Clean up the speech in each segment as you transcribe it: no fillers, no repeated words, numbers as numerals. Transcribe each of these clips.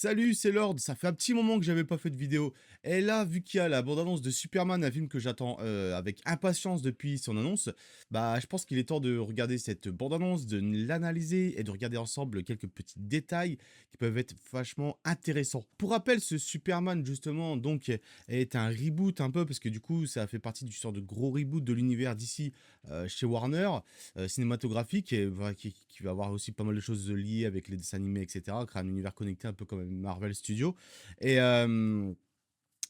Salut, c'est Lord. Ça fait un petit moment que j'avais pas fait de vidéo. Et là, vu qu'il y a la bande-annonce de Superman, un film que j'attends avec impatience depuis son annonce, bah, je pense qu'il est temps de regarder cette bande-annonce, de l'analyser et de regarder ensemble quelques petits détails qui peuvent être vachement intéressants. Pour rappel, ce Superman, justement, donc, est un reboot un peu, parce que du coup, ça fait partie du sort de gros reboot de l'univers d'ici chez Warner, cinématographique, et voilà, qui va avoir aussi pas mal de choses liées avec les dessins animés, etc. Créer un univers connecté un peu comme Marvel Studios. Et, euh,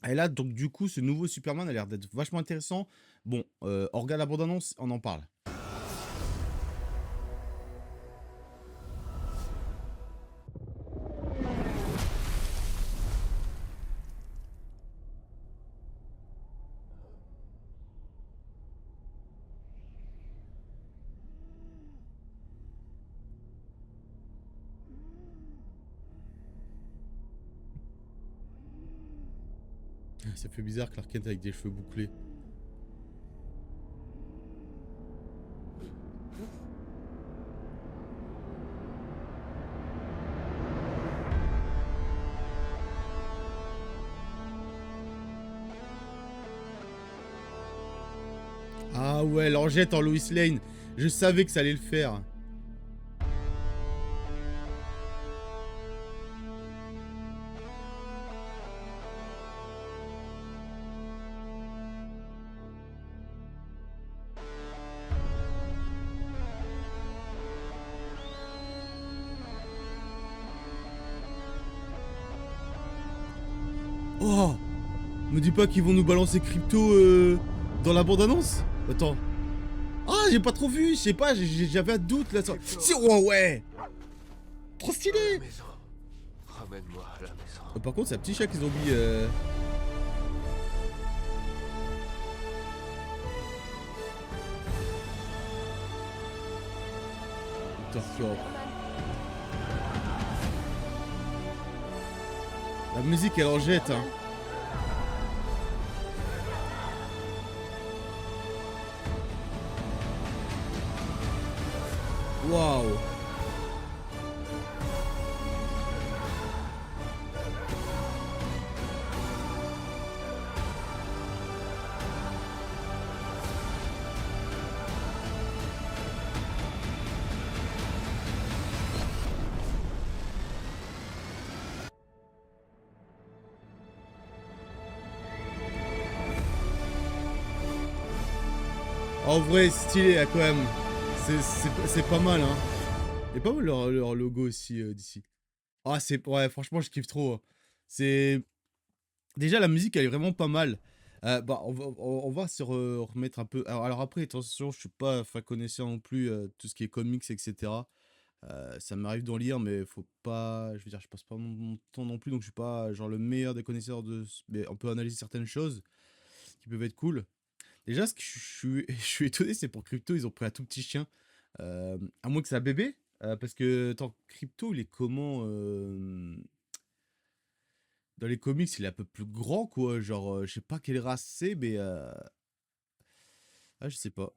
et là, donc du coup, ce nouveau Superman a l'air d'être vachement intéressant. Bon, on regarde la bande-annonce, on en parle. Ça fait bizarre Clark Kent avec des cheveux bouclés. Ah ouais, l'Angette en Lois Lane. Je savais que ça allait le faire. Oh, me dis pas qu'ils vont nous balancer Crypto dans la bande-annonce. Attends. Ah, j'ai pas trop vu, je sais pas, j'avais un doute là. Si, oh ouais. Trop À la stylé. maison. Ramène-moi à la maison. Par contre, c'est un petit chat qu'ils ont mis. Attention. La musique, elle en jette, hein. Waouh. En vrai, stylé, hein, quand même. C'est pas mal, hein. Et pas mal leur logo aussi d'ici. Ah, c'est. Ouais, franchement, je kiffe trop, hein. C'est. Déjà, la musique, elle est vraiment pas mal. Bah, on va se remettre un peu. Alors après, attention, je suis pas fin connaisseur non plus, tout ce qui est comics, etc. Ça m'arrive d'en lire, mais faut pas. Je veux dire, je passe pas mon temps non plus, donc je suis pas genre le meilleur des connaisseurs de. Mais on peut analyser certaines choses qui peuvent être cool. Déjà, ce que je suis étonné, c'est pour Crypto, ils ont pris un tout petit chien. À moins que c'est un bébé. Parce que, attends, Crypto, il est comment dans les comics, il est un peu plus grand, quoi. Genre, je sais pas quelle race c'est, mais. Ah, je sais pas.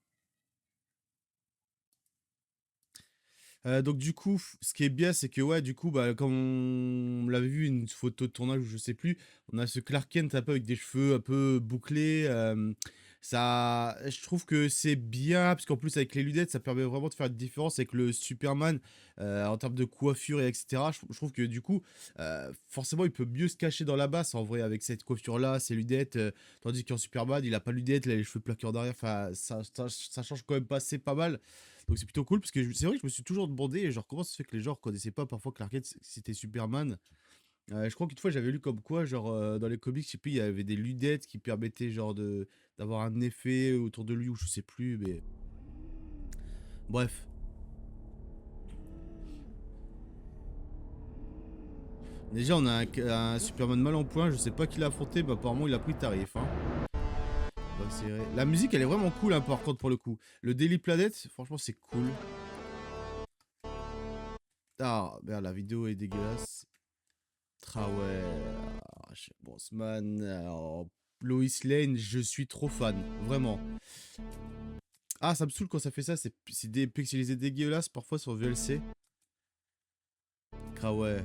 Donc du coup, ce qui est bien, c'est que ouais, du coup, bah, comme on l'avait vu une photo de tournage ou je sais plus, on a ce Clark Kent un peu avec des cheveux un peu bouclés. Ça, je trouve que c'est bien parce qu'en plus avec les lunettes, ça permet vraiment de faire une différence avec le Superman en termes de coiffure et etc. Je trouve que du coup, forcément, il peut mieux se cacher dans la basse en vrai avec cette coiffure-là, ses lunettes, tandis qu'en Superman, il a pas de lunettes, il a les cheveux plaqués en arrière. Enfin, ça change quand même pas mal. Donc c'est plutôt cool parce que c'est vrai que je me suis toujours demandé genre comment ça se fait que les gens reconnaissaient pas parfois Clark Kent c'était Superman. Je crois qu'une fois j'avais lu comme quoi genre dans les comics je sais plus il y avait des lunettes qui permettaient genre de d'avoir un effet autour de lui ou je sais plus mais bref. Déjà on a un Superman mal en point, je sais pas qui l'a affronté mais apparemment il a pris tarif hein. Bah, la musique elle est vraiment cool hein, par contre pour le coup. Le Daily Planet franchement c'est cool. Ah merde la vidéo est dégueulasse. Ah ouais. Bronzeman. Alors, Lois Lane, je suis trop fan. Vraiment. Ah, ça me saoule quand ça fait ça. C'est des pixelisés dégueulasses parfois sur VLC. Ah ouais.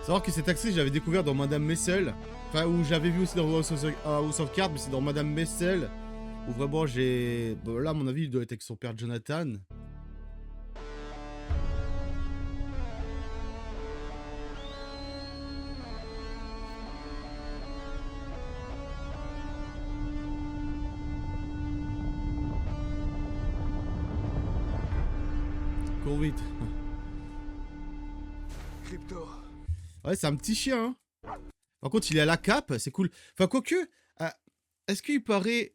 Savoir que cette actrice, j'avais découvert dans Madame Messel. Enfin, où j'avais vu aussi dans House of Cards, mais c'est dans Madame Messel. Où vraiment j'ai... Bon, là, à mon avis, il doit être avec son père Jonathan. Cours vite. Crypto. Ouais, c'est un petit chien, hein. Par contre, il est à la cape, c'est cool. Enfin, quoique, est-ce qu'il paraît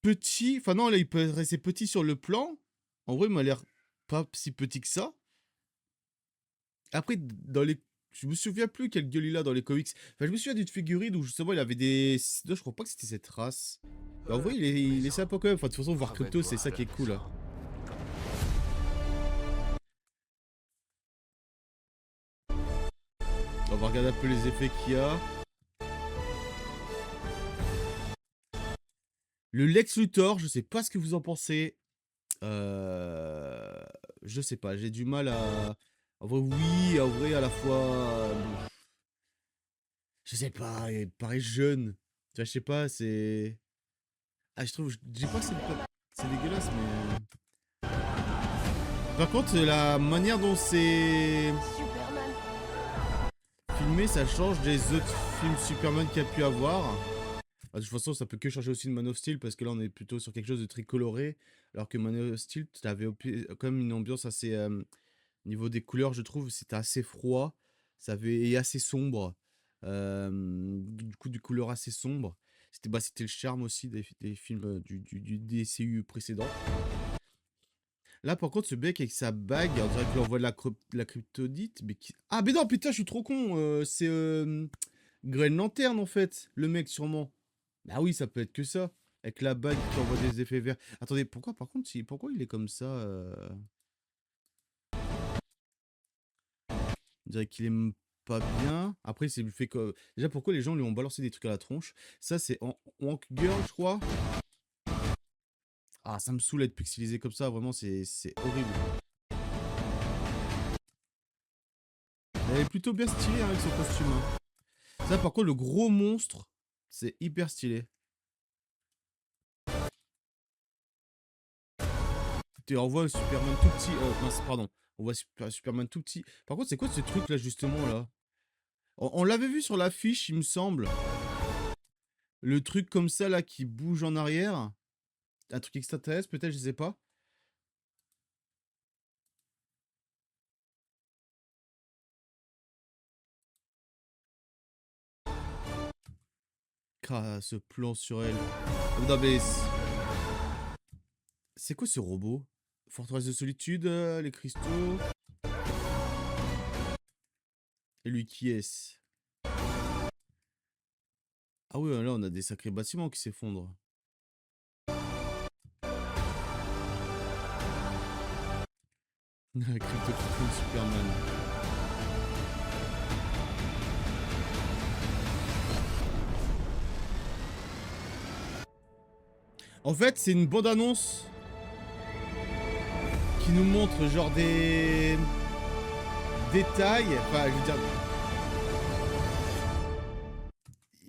petit? Enfin, non, là, il paraissait petit sur le plan. En vrai, il m'a l'air pas si petit que ça. Après, dans les... Je me souviens plus quelle gueule il a dans les comics. Enfin, je me souviens d'une figurine où justement il avait des... Non, je crois pas que c'était cette race. Mais en vrai, il est sympa quand même. Enfin, de toute façon, voir Crypto, c'est ça qui est cool. Hein. On va regarder un peu les effets qu'il y a. Le Lex Luthor, je sais pas ce que vous en pensez. Je sais pas, j'ai du mal à... En vrai, oui, en vrai, à la fois... Je sais pas, il paraît jeune. Tu vois, je sais pas, c'est... Ah, je trouve... Je dis pas que c'est dégueulasse, mais... Par contre, la manière dont c'est Superman. filmé, ça change des autres films Superman qu'il y a pu avoir. De toute façon, ça peut que changer aussi de Man of Steel, parce que là, on est plutôt sur quelque chose de très coloré. Alors que Man of Steel, tu avais quand même une ambiance assez... niveau des couleurs, je trouve, c'était assez froid. Et assez sombre. Du coup, du couleur assez sombre. C'était le charme aussi des films du DCU précédent. Là, par contre, ce mec avec sa bague, on dirait qu'il envoie de la kryptonite. Mais qui... Ah, mais non, putain, je suis trop con. C'est Green Lantern, en fait. Le mec, sûrement. Bah oui, ça peut être que ça. Avec la bague qui envoie des effets verts. Attendez, pourquoi, par contre, pourquoi il est comme ça On dirait qu'il aime pas bien. Après, c'est le fait que... Déjà, pourquoi les gens lui ont balancé des trucs à la tronche? Ça, c'est Hank Girl, je crois. Ah, ça me saoule d'être pixelisé comme ça. Vraiment, c'est horrible. Elle est plutôt bien stylée hein, avec son costume. Hein. Ça, par contre, le gros monstre, c'est hyper stylé. Et on voit Superman tout petit. Mince, pardon. On voit Superman tout petit. Par contre, c'est quoi ce truc là, justement, là? On l'avait vu sur l'affiche, il me semble. Le truc comme ça, là, qui bouge en arrière. Un truc extraterrestre, peut-être, je sais pas. Ah, ce plan sur elle. Non, mais c'est quoi ce robot? Forteresse de solitude, les cristaux. Et lui, qui est-ce? Ah oui, là, on a des sacrés bâtiments qui s'effondrent. Crypto qui Superman. En fait, c'est une bande-annonce qui nous montre genre des détails, enfin je veux dire,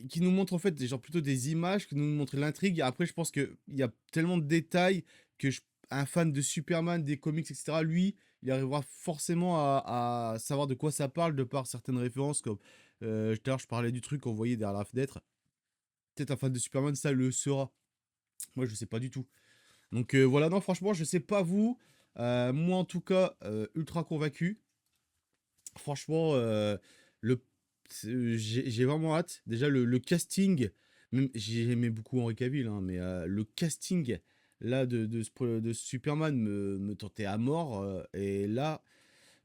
qui nous montre en fait genre plutôt des images, qui nous montrent l'intrigue. Après, je pense qu'il y a tellement de détails que un fan de Superman, des comics, etc., lui, il arrivera forcément à savoir de quoi ça parle de par certaines références, comme tout à l'heure je parlais du truc qu'on voyait derrière la fenêtre. Peut-être un fan de Superman, ça le sera. Moi, je sais pas du tout. Donc voilà, non, franchement, je sais pas vous. Moi, en tout cas, ultra convaincu. Franchement, le j'ai vraiment hâte. Déjà, le casting, même j'ai aimé beaucoup Henry Cavill, hein, mais le casting là de Superman me tentait à mort. Et là,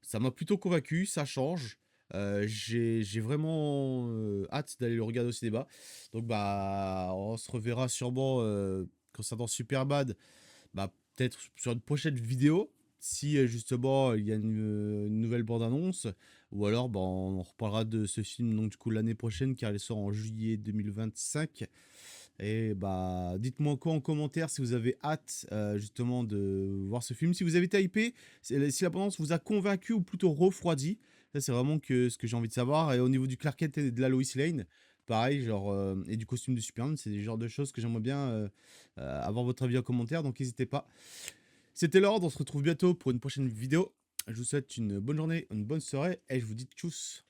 ça m'a plutôt convaincu, ça change. J'ai vraiment hâte d'aller le regarder au cinéma. Donc bah on se reverra sûrement concernant Superbad, bah peut-être sur une prochaine vidéo si justement il y a une nouvelle bande-annonce ou alors bah, on reparlera de ce film donc du coup l'année prochaine car il sort en juillet 2025 et bah dites-moi quoi en commentaire si vous avez hâte justement de voir ce film, si vous avez été hypé, si la bande-annonce vous a convaincu ou plutôt refroidi. Ça, c'est vraiment que ce que j'ai envie de savoir. Et au niveau du Clark Kent et de la Lois Lane, pareil, genre, et du costume de Superman, c'est des genres de choses que j'aimerais bien avoir votre avis en commentaire, donc n'hésitez pas. C'était Lord, on se retrouve bientôt pour une prochaine vidéo. Je vous souhaite une bonne journée, une bonne soirée, et je vous dis tchuss.